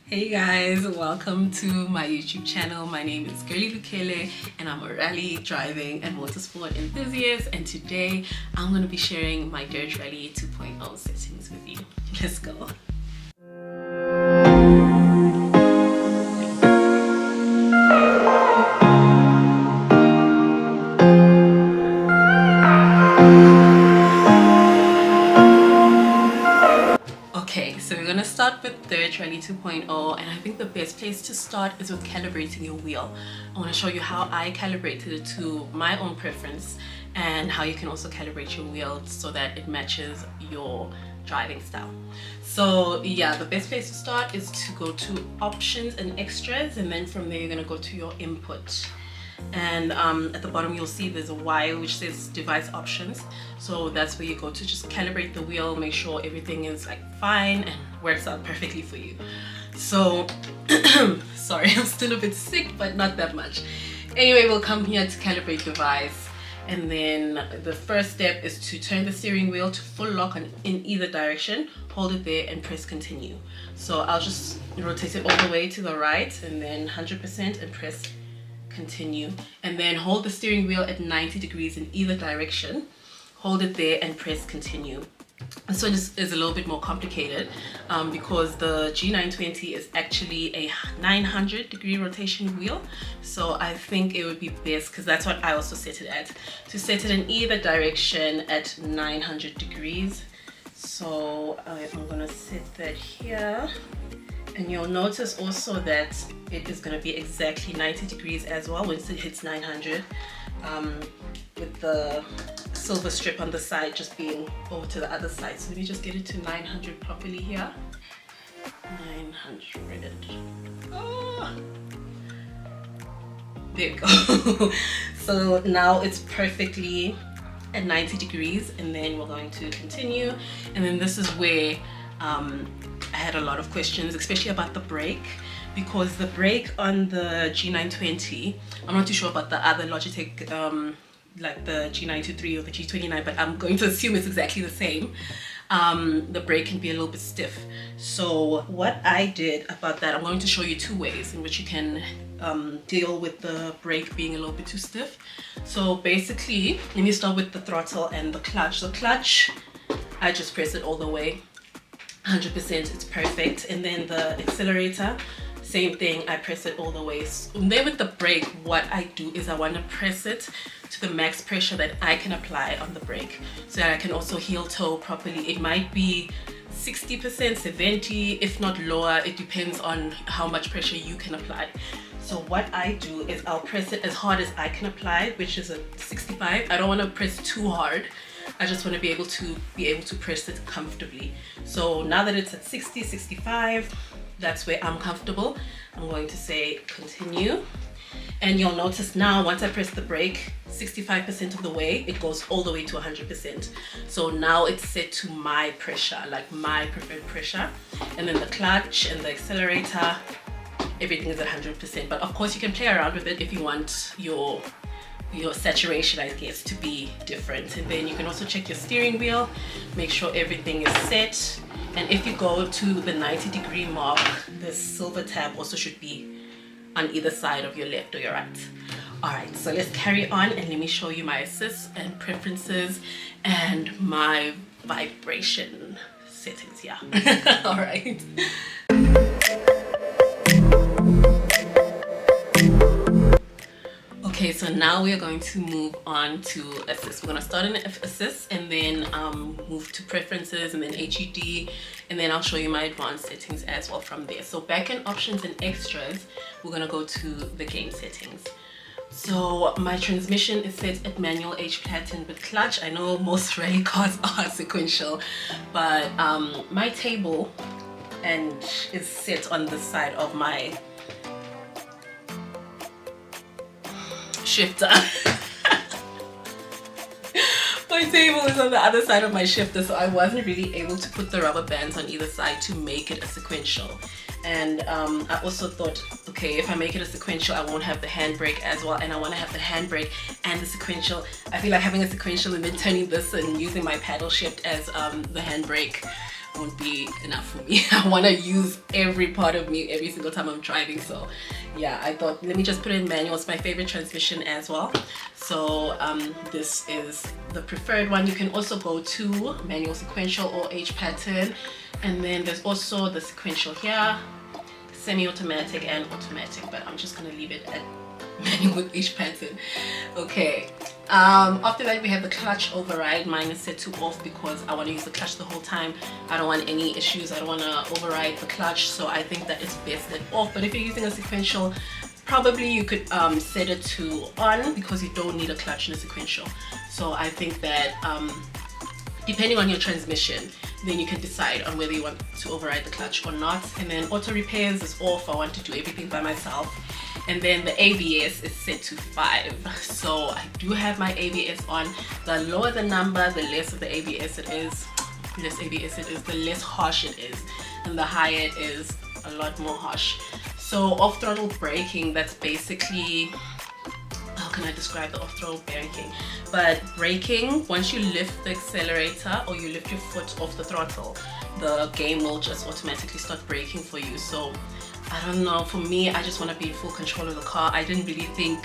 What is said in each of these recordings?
Hey guys, welcome to my YouTube channel. My name is Girly Lukele and I'm a rally driving and motorsport enthusiast, and today I'm going to be sharing my Dirt Rally 2.0 settings with you. Let's go. Okay, so we're gonna start with Dirt Rally 2.0, and I think the best place to start is with calibrating your wheel. I want to show you how I calibrated it to my own preference and how you can also calibrate your wheel so that it matches your driving style. So yeah, the best place to start is to go to options and extras, and then from there you're gonna go to your input. And at the bottom you'll see there's a Y which says device options, so that's where you go to just calibrate the wheel, make sure everything is like fine and works out perfectly for you. So sorry, I'm still a bit sick, but not that much. Anyway, we'll come here to calibrate device, and then the first step is to turn the steering wheel to full lock in either direction, hold it there and press continue. So I'll just rotate it all the way to the right and then 100% and press continue, and then hold the steering wheel at 90 degrees in either direction, hold it there and press continue. This one is a little bit more complicated because the G920 is actually a 900 degree rotation wheel, so I think it would be best, because that's what I also set it at, to set it in either direction at 900 degrees. So I'm gonna set that here. And you'll notice also that it is going to be exactly 90 degrees as well once it hits 900, with the silver strip on the side just being over to the other side. So let me just get it to 900 properly here. 900. Oh. There you go. So now it's perfectly at 90 degrees, and then we're going to continue. And then this is where I had a lot of questions, especially about the brake, because the brake on the G920, I'm not too sure about the other Logitech, like the G923 or the G29, but I'm going to assume it's exactly the same. The brake can be a little bit stiff. So what I did about that, I'm going to show you two ways in which you can deal with the brake being a little bit too stiff. So basically, let me start with the throttle and the clutch. The clutch, I just press it all the way. 100%, it's perfect. And then the accelerator, same thing, I press it all the way. So then with the brake, what I do is I want to press it to the max pressure that I can apply on the brake, so that I can also heel toe properly. It might be 60%, 70, if not lower. It depends on how much pressure you can apply. So what I do is I'll press it as hard as I can apply, which is a 65. I don't want to press too hard. I just want to be able to press it comfortably. So now that it's at 60, 65, that's where I'm comfortable. I'm going to say continue. And you'll notice now, once I press the brake, 65% of the way, it goes all the way to 100%. So now it's set to my pressure, like my preferred pressure. And then the clutch and the accelerator, everything is at 100%. But of course you can play around with it if you want your saturation, I guess, to be different. And then you can also check your steering wheel, make sure everything is set. And if you go to the 90 degree mark, the silver tab also should be on either side of your left or your right. All right, so let's carry on and let me show you my assists and preferences and my vibration settings here. All right. Okay, so now we are going to move on to assist. We're going to start in assist and then move to preferences and then HUD, and then I'll show you my advanced settings as well from there. So back in options and extras, we're going to go to the game settings. So my transmission is set at manual H platen with clutch. I know most rally cars are sequential, but my table is set on the side of my shifter. My table is on the other side of my shifter, so I wasn't really able to put the rubber bands on either side to make it a sequential. And I also thought, okay, if I make it a sequential, I won't have the handbrake as well, and I want to have the handbrake and the sequential. I feel like having a sequential and then turning this and using my paddle shift as the handbrake won't be enough for me. I want to use every part of me every single time I'm driving. So yeah, I thought let me just put in manual. It's my favorite transmission as well. So this is the preferred one. You can also go to manual, sequential, or H pattern, and then there's also the sequential here, semi-automatic and automatic, but I'm just gonna leave it at manual with H pattern. Okay, after that we have the clutch override. Mine is set to off because I want to use the clutch the whole time. I don't want any issues. I don't want to override the clutch, so I think that it's best at off. But if you're using a sequential, probably you could set it to on because you don't need a clutch in a sequential. So I think that depending on your transmission, then you can decide on whether you want to override the clutch or not. And then auto repairs is off. I want to do everything by myself. And then the ABS is set to 5. So I do have my ABS on. The lower the number, the less of the ABS it is. The less harsh it is. And the higher it is, a lot more harsh. So off throttle braking, that's basically, how can I describe the off throttle braking? But braking, once you lift the accelerator or you lift your foot off the throttle, the game will just automatically start braking for you. So I don't know, for me, I just want to be in full control of the car. I didn't really think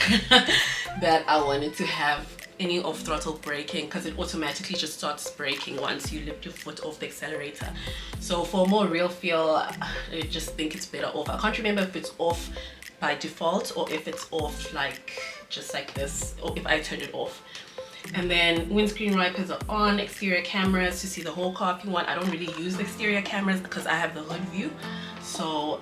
that I wanted to have any off throttle braking because it automatically just starts braking once you lift your foot off the accelerator. So for more real feel, I just think it's better off. I can't remember if it's off by default or if it's off like just like this, or if I turned it off. And then windscreen wipers are on, exterior cameras to see the whole car if you want. I don't really use the exterior cameras because I have the hood view. So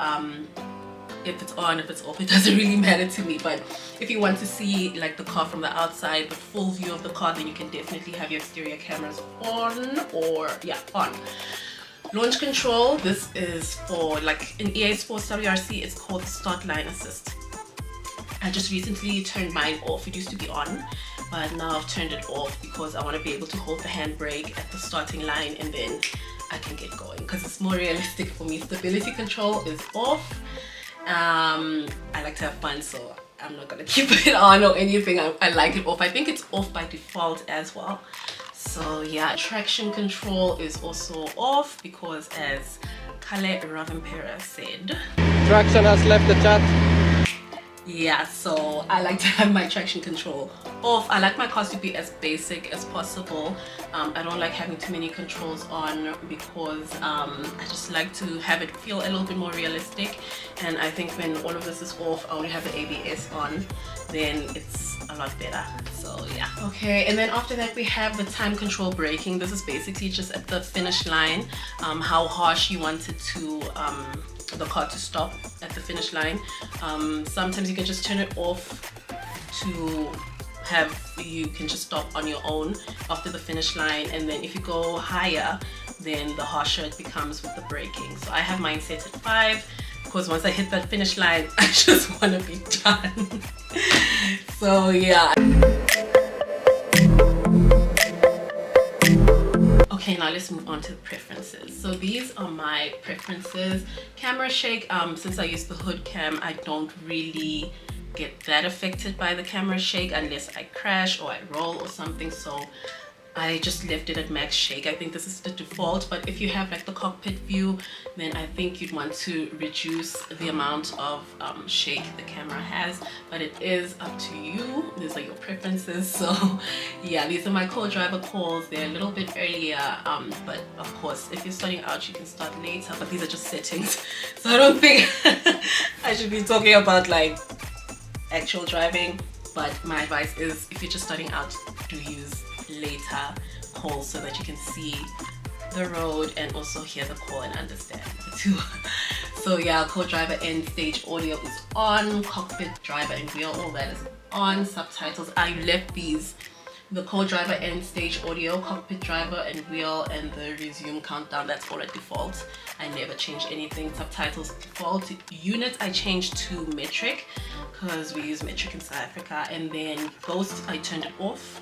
if it's on, if it's off, it doesn't really matter to me. But if you want to see like the car from the outside, the full view of the car, then you can definitely have your exterior cameras on, or yeah, on. Launch control, this is for like in EA Sports WRC, it's called the start line assist. I just recently turned mine off. It used to be on, but now I've turned it off because I want to be able to hold the handbrake at the starting line and then I can get going because it's more realistic for me. Stability control is off. I like to have fun, so I'm not gonna keep it on or anything. I like it off. I think it's off by default as well. So yeah, traction control is also off because, as Calibration said, traction has left the chat. Yeah, so I like to have my traction control off. I like my cars to be as basic as possible. I don't like having too many controls on because I just like to have it feel a little bit more realistic. And I think when all of this is off, I only have the ABS on, then it's a lot better. So yeah. Okay, and then after that we have the time control braking. This is basically just at the finish line, how harsh you want it to the car to stop at the finish line. Sometimes you can just turn it off to have, you can just stop on your own after the finish line, and then if you go higher, then the harsher it becomes with the braking. So I have mine set at 5 because once I hit that finish line, I just want to be done. So yeah. Okay, now let's move on to the preferences. So these are my preferences. Camera shake, since I use the hood cam, I don't really get that affected by the camera shake unless I crash or I roll or something. So I just left it at max shake. I think this is the default, but if you have like the cockpit view, then I think you'd want to reduce the amount of shake the camera has, but it is up to you. These are your preferences. So yeah, these are my co-driver calls. They're a little bit earlier, but of course if you're starting out you can start later, but these are just settings. So I don't think I should be talking about like actual driving, but my advice is if you're just starting out, do use later calls so that you can see the road and also hear the call and understand the two. So yeah, co-driver end stage audio is on, cockpit, driver and wheel, all that is on. Subtitles, I left these, the co-driver end stage audio, cockpit, driver and wheel, and the resume countdown, that's all at default. I never change anything. Subtitles default. Units I changed to metric because we use metric in South Africa, and then ghost I turned it off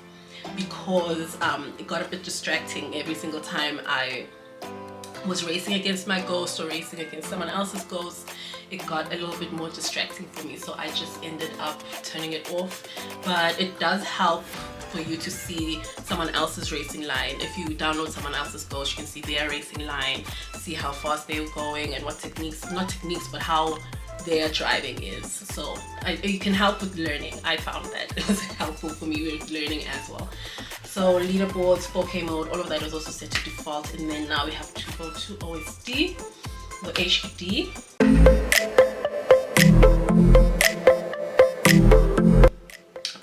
because it got a bit distracting every single time I was racing against my ghost or racing against someone else's ghost. It got a little bit more distracting for me, so I just ended up turning it off. But it does help for you to see someone else's racing line. If you download someone else's goals, you can see their racing line, see how fast they're going and what techniques, not techniques, but how their driving is. So it can help with learning. I found that it was helpful for me with learning as well. So leaderboards, 4K mode, all of that is also set to default. And then now we have to go to OSD, the HD.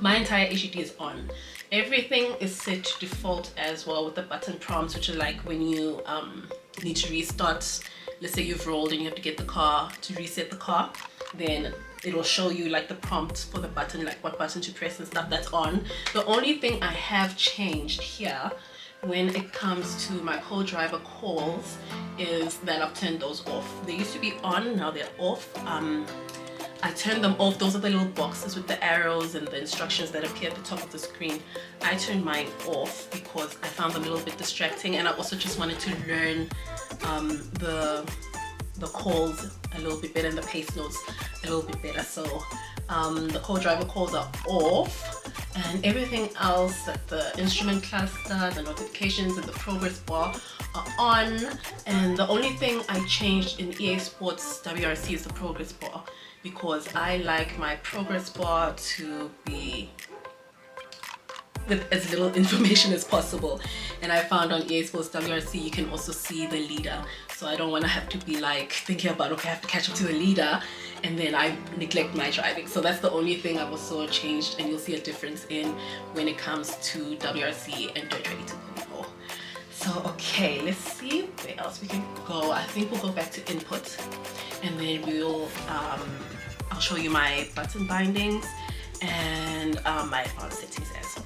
My entire HD is on. Everything is set to default as well, with the button prompts, which are like when you need to restart. Let's say you've rolled and you have to get the car to reset the car, then it'll show you like the prompt for the button, like what button to press and stuff. That's on. The only thing I have changed here when it comes to my co-driver calls is that I've turned those off. They used to be on, now they're off. I turned them off. Those are the little boxes with the arrows and the instructions that appear at the top of the screen. I turned mine off because I found them a little bit distracting, and I also just wanted to learn the calls a little bit better and the pace notes a little bit better. So the co-driver calls are off, and everything else, like the instrument cluster, the notifications and the progress bar are on. And the only thing I changed in EA Sports WRC is the progress bar, because I like my progress bar to be with as little information as possible. And I found on EA Sports WRC you can also see the leader, so I don't want to have to be like thinking about, okay, I have to catch up to the leader and then I neglect my driving. So that's the only thing I've also changed, and you'll see a difference in when it comes to WRC and Dirt Rally 2.0. So okay, let's see where else we can go. I think we'll go back to input, and then we'll I'll show you my button bindings and my advanced settings as well.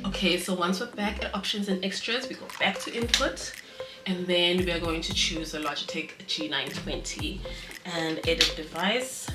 Okay, so once we're back at options and extras, we go back to input, and then we are going to choose a Logitech G920 and edit device.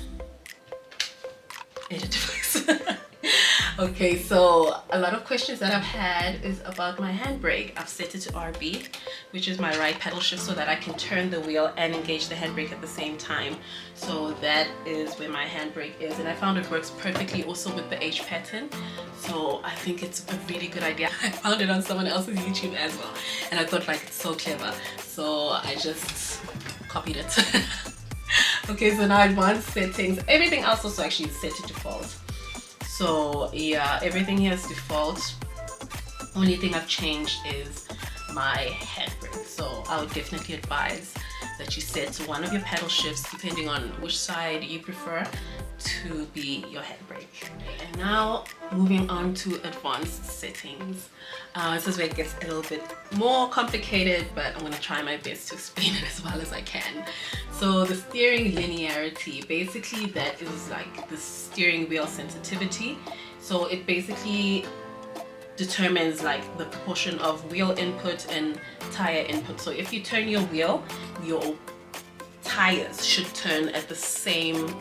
Okay, so a lot of questions that I've had is about my handbrake. I've set it to RB, which is my right paddle shift, so that I can turn the wheel and engage the handbrake at the same time. So that is where my handbrake is, and I found it works perfectly also with the H pattern. So I think it's a really good idea. I found it on someone else's YouTube as well, and I thought like it's so clever, so I just copied it. Okay, so now advanced settings. Everything else also actually is set to default. So yeah, everything here is default. Only thing I've changed is my handbrake. So I would definitely advise that you set one of your paddle shifts, depending on which side you prefer, to be your handbrake. And now moving on to advanced settings. This is where it gets a little bit more complicated, but I'm going to try my best to explain it as well as I can. So the steering linearity, basically that is like the steering wheel sensitivity. So it basically determines like the proportion of wheel input and tire input. So if you turn your wheel, your tires should turn at the same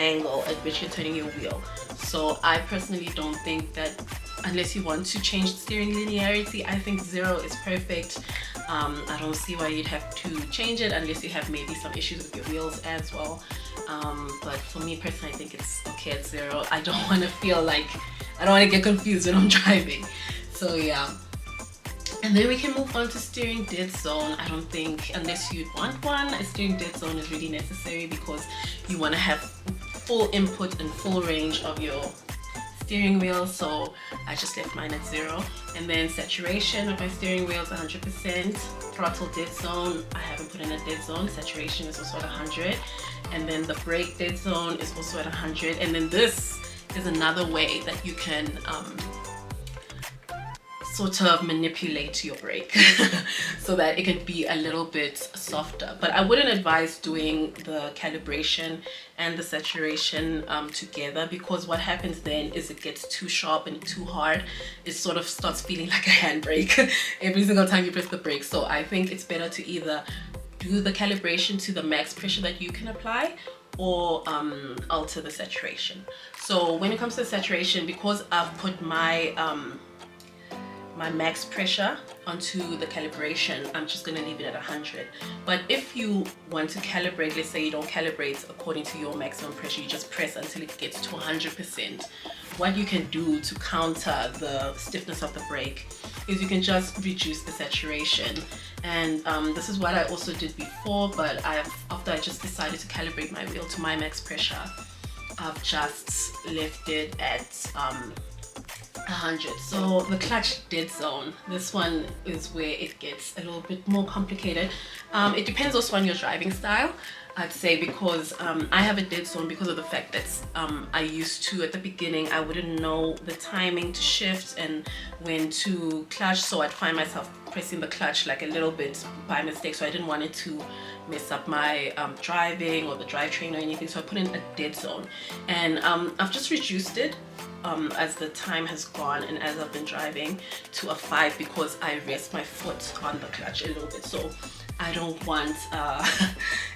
angle at which you're turning your wheel. So I personally don't think that, unless you want to change the steering linearity, I think 0 is perfect. I don't see why you'd have to change it unless you have maybe some issues with your wheels as well. But for me personally, I think it's okay at 0. I don't want to feel like, I don't want to get confused when I'm driving. So yeah. And then we can move on to steering dead zone. I don't think, unless you want one, a steering dead zone is really necessary, because you want to have full input and full range of your steering wheel. So I just left mine at 0. And then saturation of my steering wheel is 100%. Throttle dead zone, I haven't put in a dead zone. Saturation is also at 100. And then the brake dead zone is also at 100. And then this is another way that you can sort of manipulate your brake so that it can be a little bit softer. But I wouldn't advise doing the calibration and the saturation together, because what happens then is it gets too sharp and too hard. It sort of starts feeling like a handbrake every single time you press the brake. So I think it's better to either do the calibration to the max pressure that you can apply, or alter the saturation. So when it comes to saturation, because I've put my my max pressure onto the calibration, I'm just going to leave it at 100. But if you want to calibrate, let's say you don't calibrate according to your maximum pressure, you just press until it gets to 100%. What you can do to counter the stiffness of the brake is you can just reduce the saturation. And this is what I also did before, but after I just decided to calibrate my wheel to my max pressure, I've just left it at 100. So the clutch dead zone, this one is where it gets a little bit more complicated. It depends also on your driving style, I'd say, because I have a dead zone because of the fact that I used to, at the beginning, I wouldn't know the timing to shift and when to clutch, so I'd find myself pressing the clutch like a little bit by mistake, so I didn't want it to mess up my driving or the drivetrain or anything, so I put in a dead zone. And I've just reduced it as the time has gone and as I've been driving to a 5, because I rest my foot on the clutch a little bit, so I don't want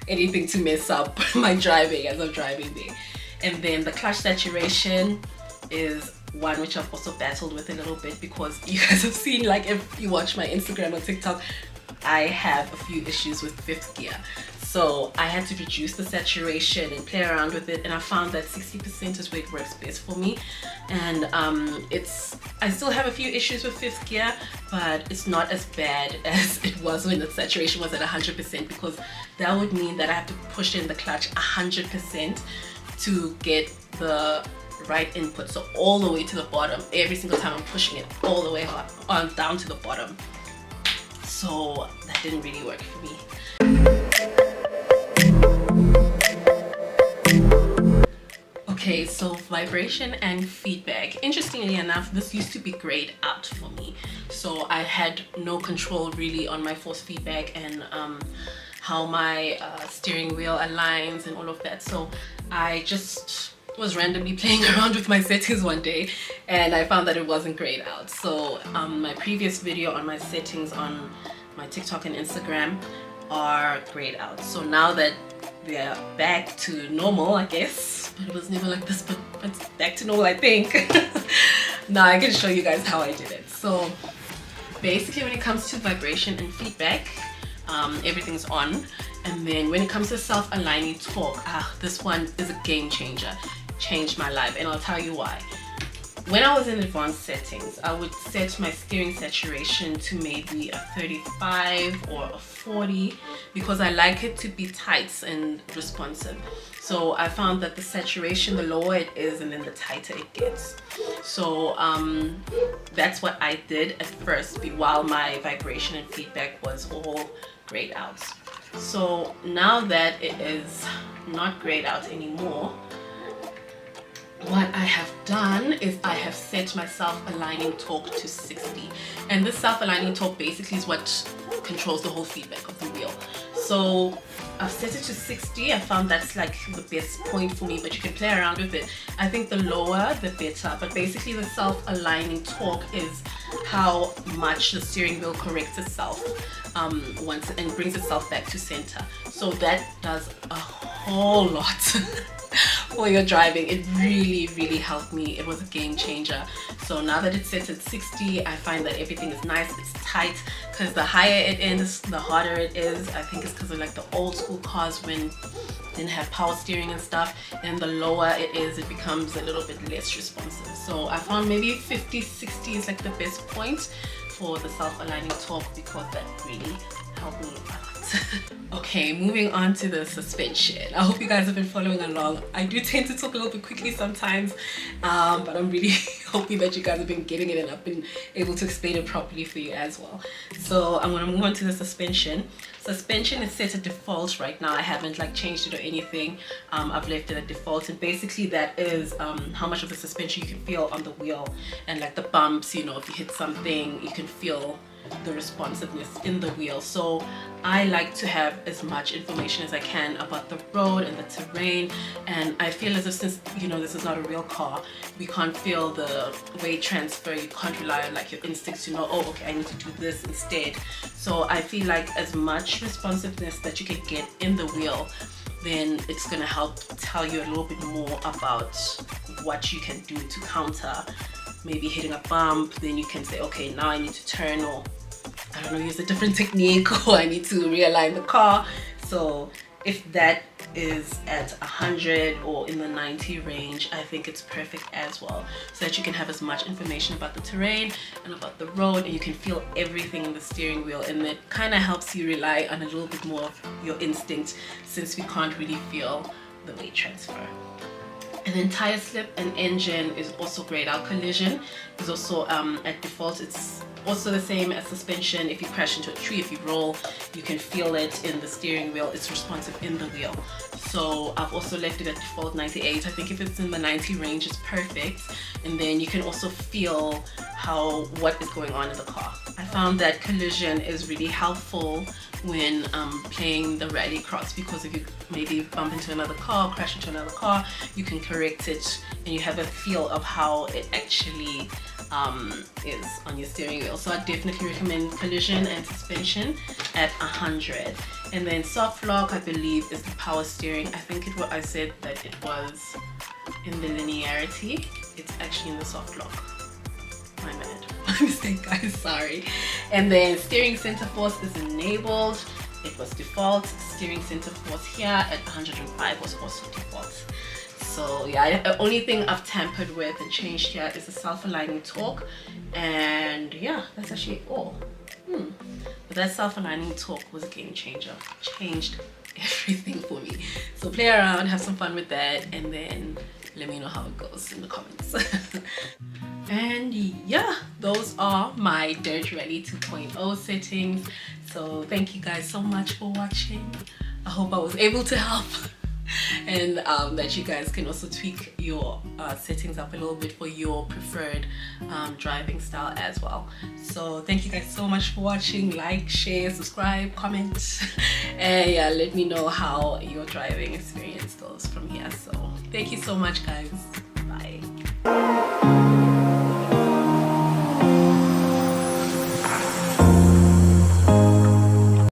anything to mess up my driving as I'm driving there. And then the clutch saturation is one which I've also battled with a little bit, because you guys have seen, like if you watch my Instagram or TikTok, I have a few issues with 5th gear. So I had to reduce the saturation and play around with it, and I found that 60% is where it works best for me. And I still have a few issues with 5th gear, but it's not as bad as it was when the saturation was at 100%, because that would mean that I have to push in the clutch 100% to get the right input, so all the way to the bottom. Every single time I'm pushing it all the way on down to the bottom. So that didn't really work for me. Okay, so vibration and feedback. Interestingly enough, this used to be grayed out for me. So I had no control really on my force feedback and how my steering wheel aligns and all of that. So I just was randomly playing around with my settings one day and I found that it wasn't grayed out. So my previous video on my settings on my TikTok and Instagram are grayed out. So now that they're back to normal, I guess, but it was never like this, but it's back to normal, I think. Now I can show you guys how I did it. So basically when it comes to vibration and feedback, everything's on. And then when it comes to self-aligning torque, this one is a game changer. Changed my life, and I'll tell you why. When I was in advanced settings, I would set my steering saturation to maybe a 35 or a 40 because I like it to be tight and responsive. So I found that the saturation, the lower it is and then the tighter it gets. So that's what I did at first while my vibration and feedback was all grayed out. So now that it is not grayed out anymore, what I have done is I have set my self-aligning torque to 60, and this self-aligning torque basically is what controls the whole feedback of the wheel. So I've set it to 60. I found that's like the best point for me, but you can play around with it. I think the lower the better, but basically the self-aligning torque is how much the steering wheel corrects itself once and brings itself back to center. So that does a whole lot for your driving. It really helped me. It was a game changer. So now that it's set at 60, I find that everything is nice, it's tight, because the higher it is, the harder it is. I think it's because of like the old school cars when didn't have power steering and stuff, and the lower it is, it becomes a little bit less responsive. So I found maybe 50, 60 is like the best point for the self-aligning torque, because that really helped me a lot. Okay, moving on to the suspension. I hope you guys have been following along. I do tend to talk a little bit quickly sometimes, but I'm really hoping that you guys have been getting it and I've been able to explain it properly for you as well. So I'm going to move on to the suspension. Suspension is set at default right now. I haven't like changed it or anything. I've left it at default, and basically that is how much of the suspension you can feel on the wheel, and like the bumps, you know, if you hit something you can feel the responsiveness in the wheel. So I like to have as much information as I can about the road and the terrain, and I feel as if, since you know this is not a real car, we can't feel the weight transfer. You can't rely on like your instincts to know, oh okay, I need to do this instead. So I feel like as much responsiveness that you can get in the wheel, then it's going to help tell you a little bit more about what you can do to counter maybe hitting a bump, then you can say, okay, now I need to turn, or I don't know, use a different technique, or I need to realign the car. So if that is at 100 or in the 90 range, I think it's perfect as well, so that you can have as much information about the terrain and about the road, and you can feel everything in the steering wheel, and it kind of helps you rely on a little bit more of your instinct, since we can't really feel the weight transfer. And then tire slip and engine is also great. Our collision is also at default, it's also the same as suspension. If you crash into a tree, if you roll, you can feel it in the steering wheel. It's responsive in the wheel. So I've also left it at default 98. I think if it's in the 90 range, it's perfect. And then you can also feel what is going on in the car. I found that collision is really helpful when playing the rallycross, because if you maybe bump into another car, crash into another car, you can correct it, and you have a feel of how it actually is on your steering wheel. So I definitely recommend collision and suspension at 100. And then soft lock, I believe, is the power steering. I think I said that it was in the linearity. It's actually in the soft lock. My bad, my mistake, guys, sorry. And then steering center force is enabled. It was default. Steering center force here at 105 was also default. So yeah, the only thing I've tampered with and changed here is the self-aligning torque, and yeah, that's actually all. But that self-aligning torque was a game changer. Changed everything for me. So play around, have some fun with that, and then let me know how it goes in the comments. And yeah, those are my Dirt Rally 2.0 settings. So thank you guys so much for watching. I hope I was able to help, and that you guys can also tweak your settings up a little bit for your preferred driving style as well. So thank you guys so much for watching. Like, share, subscribe, comment, and yeah, let me know how your driving experience goes from here. So thank you so much, guys. Bye.